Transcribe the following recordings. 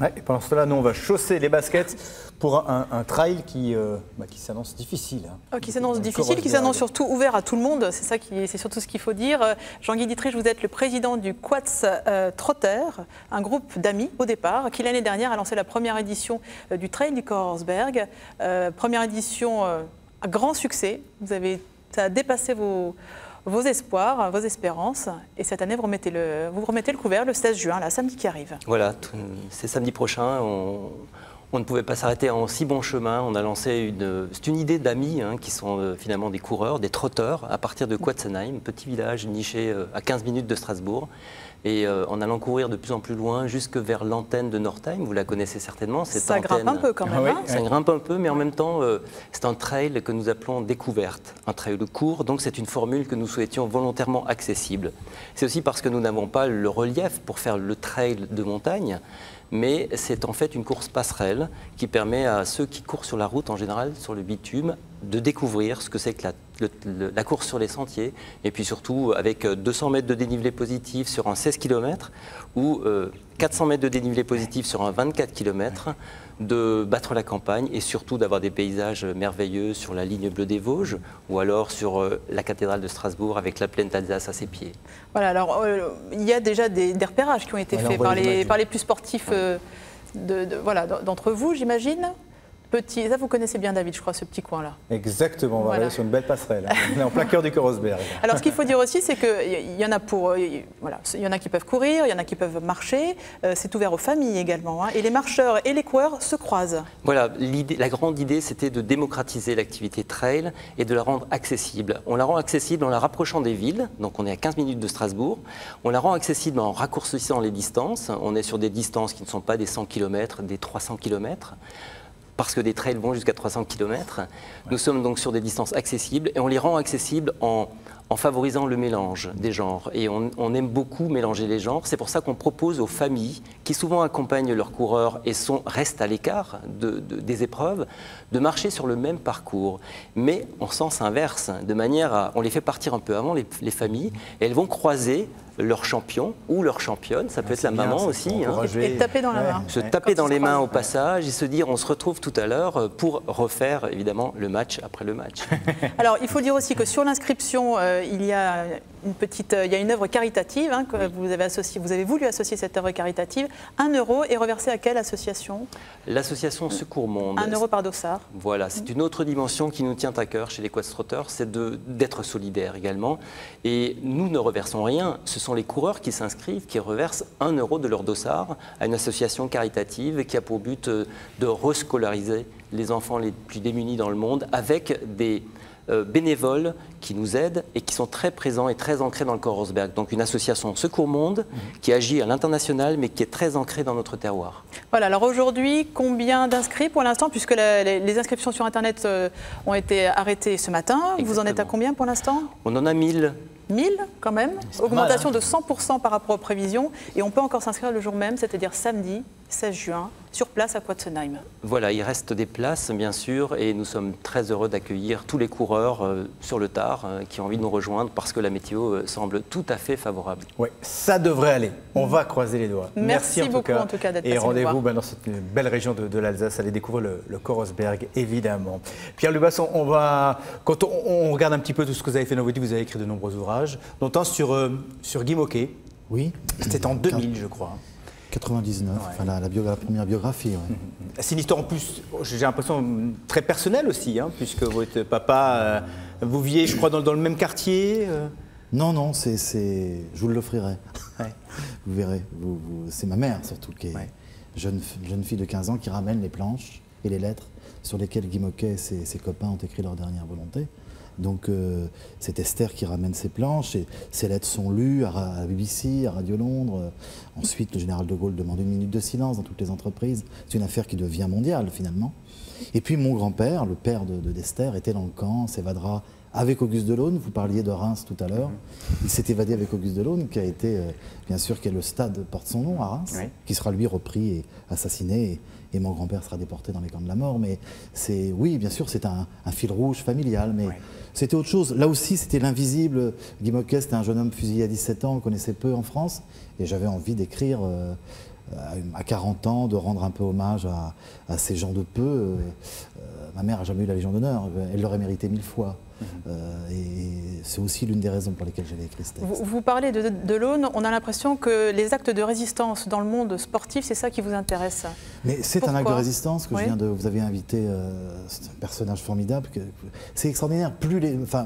Ouais, et pendant ce temps-là, nous, on va chausser les baskets pour un trail qui s'annonce difficile. Hein. Qui s'annonce difficile, qui s'annonce surtout ouvert à tout le monde. C'est surtout ce qu'il faut dire. Jean-Guy Dietrich, vous êtes le président du Quats Trotter, un groupe d'amis au départ, qui l'année dernière a lancé la première édition du Trail du Korsberg. Première édition à grand succès. Ça a dépassé vos espoirs, vos espérances. Et cette année, vous remettez le couvert le 16 juin, là, samedi qui arrive. Voilà, c'est samedi prochain. On ne pouvait pas s'arrêter en si bon chemin. On a lancé c'est une idée d'amis qui sont finalement des coureurs, des trotteurs, à partir de Quatsenheim, petit village niché à 15 minutes de Strasbourg. Et en allant courir de plus en plus loin, jusque vers l'antenne de Northeim, vous la connaissez certainement. Ça grimpe un peu quand même. Hein. Ça grimpe un peu, mais en même temps, c'est un trail que nous appelons découverte. Un trail court, donc c'est une formule que nous souhaitions volontairement accessible. C'est aussi parce que nous n'avons pas le relief pour faire le trail de montagne, mais c'est en fait une course passerelle qui permet à ceux qui courent sur la route, en général sur le bitume, de découvrir ce que c'est que la course sur les sentiers, et puis surtout avec 200 mètres de dénivelé positif sur un 16 km ou 400 mètres de dénivelé positif sur un 24 km, de battre la campagne et surtout d'avoir des paysages merveilleux sur la ligne bleue des Vosges ou alors sur la cathédrale de Strasbourg avec la plaine d'Alsace à ses pieds. Voilà, alors il y a déjà des repérages qui ont été faits par les plus sportifs d'entre vous, j'imagine. Ça, vous connaissez bien, David, je crois, ce petit coin-là. Exactement, on va aller sur une belle passerelle. On est en plein cœur du Korsberg. Alors, ce qu'il faut dire aussi, c'est qu'il y en a il y en a qui peuvent courir, il y en a qui peuvent marcher. C'est ouvert aux familles également. Hein, et les marcheurs et les coureurs se croisent. Voilà, la grande idée, c'était de démocratiser l'activité trail et de la rendre accessible. On la rend accessible en la rapprochant des villes. Donc, on est à 15 minutes de Strasbourg. On la rend accessible en raccourcissant les distances. On est sur des distances qui ne sont pas des 100 km, des 300 km. Parce que des trails vont jusqu'à 300 km. Nous sommes donc sur des distances accessibles et on les rend accessibles en favorisant le mélange des genres. Et on aime beaucoup mélanger les genres. C'est pour ça qu'on propose aux familles, qui souvent accompagnent leurs coureurs et restent à l'écart des épreuves, de marcher sur le même parcours, mais en sens inverse, de manière à... On les fait partir un peu avant, les familles, et elles vont croiser leur champion ou leur championne, ça peut être la maman aussi. Et taper dans la main. Se taper dans les mains au passage et se dire on se retrouve tout à l'heure pour refaire évidemment le match après le match. Alors il faut dire aussi que sur l'inscription, il y a une œuvre caritative que vous avez voulu associer cette œuvre caritative. 1 € est reversé à quelle association? L'association Secours Monde. 1 € par dossard. Voilà, c'est une autre dimension qui nous tient à cœur chez les Quats Trotters, c'est d'être solidaires également. Et nous ne reversons rien, ce sont les coureurs qui s'inscrivent, qui reversent 1 € de leur dossard à une association caritative qui a pour but de rescolariser les enfants les plus démunis dans le monde avec des bénévoles qui nous aident et qui sont très présents et très ancrés dans le Korsberg. Donc une association Secours Monde qui agit à l'international mais qui est très ancrée dans notre terroir. Voilà, alors aujourd'hui, combien d'inscrits pour l'instant, puisque les inscriptions sur Internet ont été arrêtées ce matin. Exactement. Vous en êtes à combien pour l'instant? On en a 1000. 1000 quand même, augmentation de 100% par rapport aux prévisions, et on peut encore s'inscrire le jour même, c'est-à-dire samedi 16 juin, sur place à Quatsenheim. Voilà, il reste des places bien sûr, et nous sommes très heureux d'accueillir tous les coureurs sur le tard qui ont envie de nous rejoindre parce que la météo semble tout à fait favorable. Oui, ça devrait aller, on va croiser les doigts. Merci beaucoup en tout cas d'être passé. Et rendez-vous dans cette belle région de l'Alsace, allez découvrir le Korsberg évidemment. Pierre Lubasson, quand on regarde un petit peu tout ce que vous avez fait dans votre vie, vous avez écrit de nombreux ouvrages, dont un sur Guy Môquet. Oui. C'était en 2000 je crois. 99, ouais. Enfin, la première biographie. Ouais. C'est une histoire en plus, j'ai l'impression, très personnelle aussi, puisque votre papa, vous viviez, je crois, dans le même quartier. Non, je vous l'offrirai. Ouais. Vous verrez. C'est ma mère, surtout, qui est jeune fille de 15 ans, qui ramène les planches et les lettres sur lesquelles Guy Môquet et ses copains ont écrit leur dernière volonté. Donc c'est Esther qui ramène ses planches et ces lettres sont lues à la BBC, à Radio Londres. Ensuite, le général de Gaulle demande 1 minute de silence dans toutes les entreprises. C'est une affaire qui devient mondiale finalement. Et puis mon grand-père, le père d'Esther, était dans le camp, s'évadera avec Auguste Delaune. Vous parliez de Reims tout à l'heure. Il s'est évadé avec Auguste Delaune, qui a été, bien sûr, le stade porte son nom à Reims, qui sera lui repris et assassiné. Et mon grand-père sera déporté dans les camps de la mort. Mais oui, bien sûr, c'est un fil rouge familial. Mais c'était autre chose. Là aussi, c'était l'invisible. Guy Môquet, c'était un jeune homme fusillé à 17 ans, on connaissait peu en France. Et j'avais envie d'écrire à 40 ans, de rendre un peu hommage à ces gens de peu. Ma mère n'a jamais eu la Légion d'honneur, elle l'aurait mérité 1000 fois. Et c'est aussi l'une des raisons pour lesquelles j'avais écrit ce texte. Vous parlez de l'Aune, on a l'impression que les actes de résistance dans le monde sportif, c'est ça qui vous intéresse. Mais c'est un acte de résistance que oui. je viens de... Vous avez invité c'est un personnage formidable. C'est extraordinaire.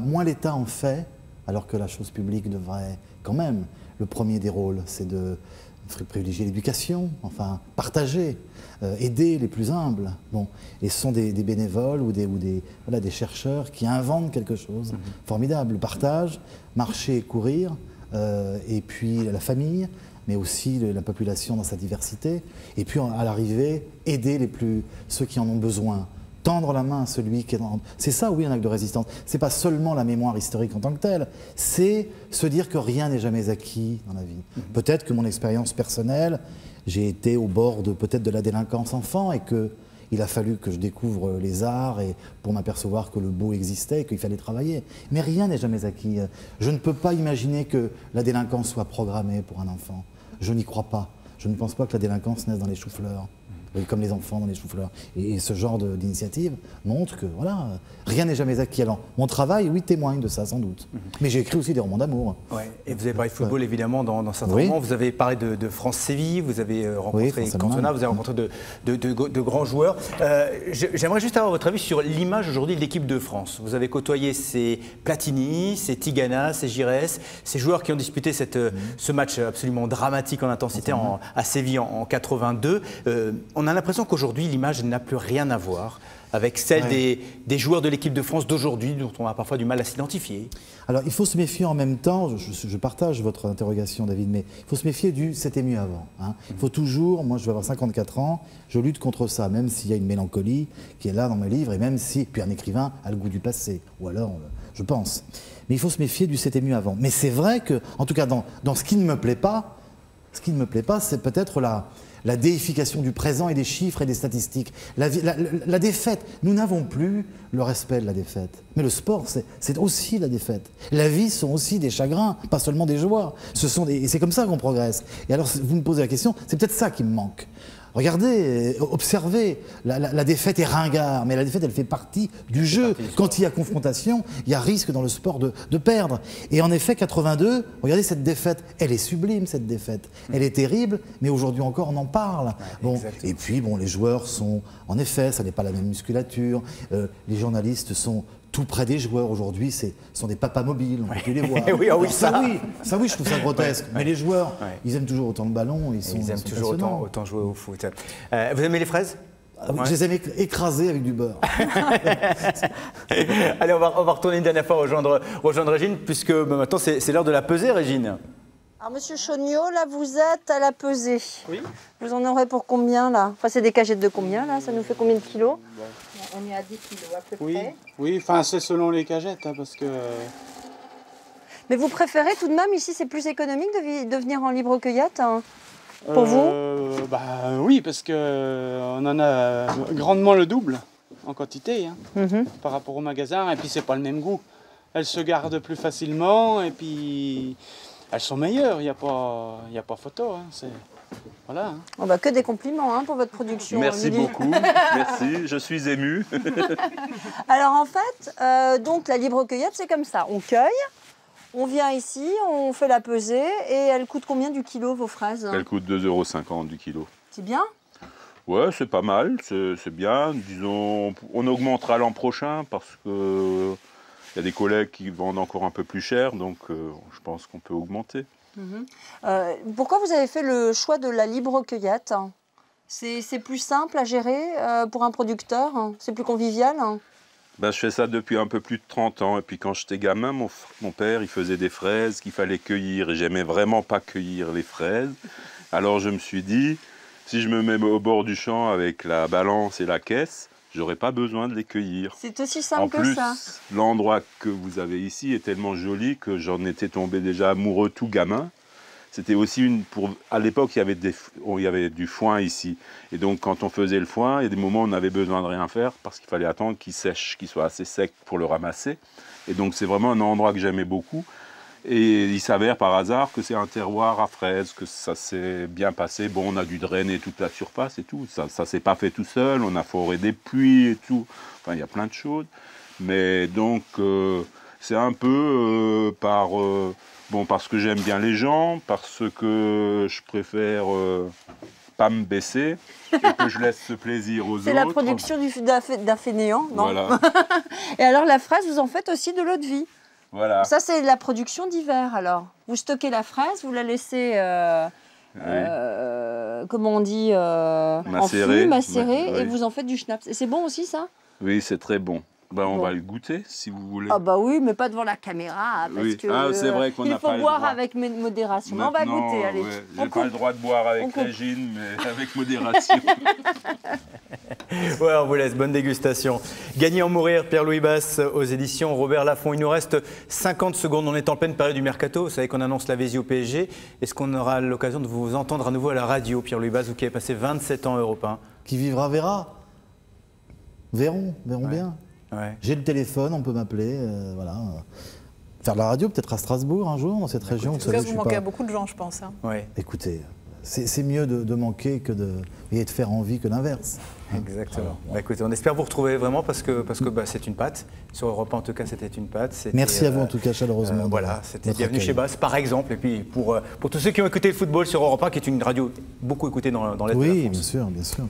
Moins l'État en fait, alors que la chose publique devrait quand même. Le premier des rôles, c'est de privilégier l'éducation, enfin partager, aider les plus humbles. Bon, et ce sont des bénévoles ou des chercheurs qui inventent quelque chose formidable. Le partage, marcher et courir, et puis la famille, mais aussi la population dans sa diversité. Et puis à l'arrivée, aider ceux qui en ont besoin. Tendre la main à celui qui est dans... C'est ça, oui, un acte de résistance. C'est pas seulement la mémoire historique en tant que telle, c'est se dire que rien n'est jamais acquis dans la vie. Peut-être que mon expérience personnelle, j'ai été au bord peut-être de la délinquance enfant et qu'il a fallu que je découvre les arts et pour m'apercevoir que le beau existait et qu'il fallait travailler. Mais rien n'est jamais acquis. Je ne peux pas imaginer que la délinquance soit programmée pour un enfant. Je n'y crois pas. Je ne pense pas que la délinquance naisse dans les choux-fleurs. Comme les enfants dans les choux-fleurs. Et ce genre d'initiative montre que voilà, rien n'est jamais acquis. Alors, mon travail, oui, témoigne de ça, sans doute. Mais j'ai écrit aussi des romans d'amour. Ouais. Et vous avez parlé de football, évidemment, dans certains romans. Vous avez parlé de France-Séville, vous avez rencontré Cantona, vous avez rencontré de grands joueurs. J'aimerais juste avoir votre avis sur l'image aujourd'hui de l'équipe de France. Vous avez côtoyé ces Platini, ces Tigana, ces Giresse, ces joueurs qui ont disputé ce match absolument dramatique en intensité à Séville en 82. On a l'impression qu'aujourd'hui, l'image n'a plus rien à voir avec celle des joueurs de l'équipe de France d'aujourd'hui, dont on a parfois du mal à s'identifier. Alors, il faut se méfier en même temps, je partage votre interrogation, David, mais il faut se méfier du « c'était mieux avant ». Il faut toujours, moi je vais avoir 54 ans, je lutte contre ça, même s'il y a une mélancolie qui est là dans mes livres, et même si, puis un écrivain a le goût du passé, ou alors, je pense. Mais il faut se méfier du « c'était mieux avant ». Mais c'est vrai que, en tout cas, dans ce qui ne me plaît pas, c'est peut-être la déification du présent et des chiffres et des statistiques. La défaite, nous n'avons plus le respect de la défaite. Mais le sport, c'est aussi la défaite. La vie sont aussi des chagrins, pas seulement des joies. Et c'est comme ça qu'on progresse. Et alors, vous me posez la question, c'est peut-être ça qui me manque. Regardez, observez, la défaite est ringard, mais la défaite, elle fait partie du jeu. Quand il y a confrontation, il y a risque dans le sport de perdre. Et en effet, 82, regardez cette défaite, elle est sublime, cette défaite. Elle est terrible, mais aujourd'hui encore, on en parle. Bon, et puis, bon, les joueurs sont, en effet, ça n'est pas la même musculature. Les journalistes sont tout près des joueurs aujourd'hui, sont des papas mobiles, on peut plus les voir. oui, ça oui, je trouve ça grotesque. Mais les joueurs, ils aiment toujours autant le ballon, ils aiment toujours autant jouer au foot. Vous aimez les fraises ? Je les aime écrasées avec du beurre. Allez, on va retourner une dernière fois rejoindre Régine, puisque maintenant c'est l'heure de la pesée, Régine. Alors, monsieur Chaugnot, là, vous êtes à la pesée. Oui. Vous en aurez pour combien, là? Enfin, c'est des cagettes de combien, là? Ça nous fait combien de kilos? On est à 10 kilos, à peu près. Oui, enfin, c'est selon les cagettes, hein, parce que... Mais vous préférez tout de même, ici, c'est plus économique de venir en libre cueillette, hein, pour vous? Oui, parce qu'on en a grandement le double en quantité, hein, par rapport au magasin, et puis c'est pas le même goût. Elles se gardent plus facilement, et puis... Elles sont meilleures, il n'y a pas photo. Hein, voilà. Hein. Oh bah, que des compliments hein, pour votre production. Merci beaucoup, merci, je suis ému. Alors en fait, donc la libre cueillette, c'est comme ça. On cueille, on vient ici, on fait la pesée, et elle coûte combien du kilo, vos fraises? Elle coûte 2,50 € du kilo. C'est bien? Ouais, c'est pas mal, c'est bien. Disons, on augmentera l'an prochain parce que... Il y a des collègues qui vendent encore un peu plus cher, donc je pense qu'on peut augmenter. Pourquoi vous avez fait le choix de la libre cueillette? C'est plus simple à gérer pour un producteur? C'est plus convivial? Je fais ça depuis un peu plus de 30 ans. Et puis quand j'étais gamin, mon père il faisait des fraises qu'il fallait cueillir. Et j'aimais vraiment pas cueillir les fraises. Alors je me suis dit, si je me mets au bord du champ avec la balance et la caisse, j'aurais pas besoin de les cueillir. C'est aussi simple que ça. En plus, l'endroit que vous avez ici est tellement joli que j'en étais tombé déjà amoureux tout gamin. C'était aussi à l'époque, il y avait du foin ici. Et donc, quand on faisait le foin, il y a des moments où on avait besoin de rien faire parce qu'il fallait attendre qu'il sèche, qu'il soit assez sec pour le ramasser. Et donc, c'est vraiment un endroit que j'aimais beaucoup. Et il s'avère par hasard que c'est un terroir à fraises, que ça s'est bien passé. Bon, on a dû drainer toute la surface et tout. Ça ne s'est pas fait tout seul. On a foré des puits et tout. Enfin, il y a plein de choses. Mais donc, c'est un peu parce que j'aime bien les gens, parce que je préfère pas me baisser et que je laisse ce plaisir aux autres. C'est la production d'un fainéant, non? Voilà. Et alors la fraise, vous en faites aussi de l'eau de vie. Voilà. Ça, c'est la production d'hiver, alors. Vous stockez la fraise, vous la laissez, comment on dit, en fût, macérée, oui. et vous en faites du schnapps. Et c'est bon aussi, ça? Oui, c'est très bon. Ben, on Bon. va le goûter, si vous voulez. Ah bah oui, mais pas devant la caméra, parce Oui. que C'est vrai qu'on n'a il faut pas le boire droit. avec modération. Mais on va Maintenant, goûter, allez. ouais, On j'ai pas coupe. le droit de boire avec On coupe. Régine, mais avec modération. Ouais, on vous laisse, bonne dégustation. Gagner en mourir, Pierre-Louis Basse aux éditions Robert Laffont. Il nous reste 50 secondes, on est en pleine période du mercato. Vous savez qu'on annonce la Vésie au PSG. Est-ce qu'on aura l'occasion de vous entendre à nouveau à la radio, Pierre-Louis Basse, vous qui avez passé 27 ans Europe 1? Qui vivra verra. Verront bien. Ouais. J'ai le téléphone, on peut m'appeler, voilà. Faire de la radio, peut-être à Strasbourg un jour, dans cette région. En tout cas, vous manquez à beaucoup de gens, je pense. Hein. Ouais. Écoutez, c'est mieux de manquer et de faire envie que l'inverse. Exactement. Bah, écoutez, on espère vous retrouver vraiment parce que c'est une patte. Sur Europe 1, en tout cas, c'était une patte. Merci à vous en tout cas chaleureusement. Voilà, c'était Bienvenue chez Basse, par exemple. Et puis pour tous ceux qui ont écouté le football sur Europe 1, qui est une radio beaucoup écoutée dans l'Est de la Oui, France. bien sûr, bien sûr.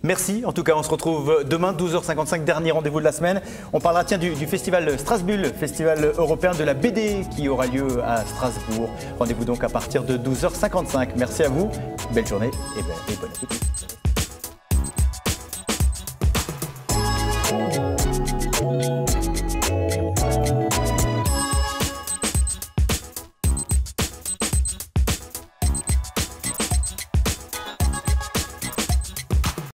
Merci. En tout cas, on se retrouve demain, 12h55, dernier rendez-vous de la semaine. On parlera du festival Strasbulle, festival européen de la BD qui aura lieu à Strasbourg. Rendez-vous donc à partir de 12h55. Merci à vous. Belle journée et bon appétit.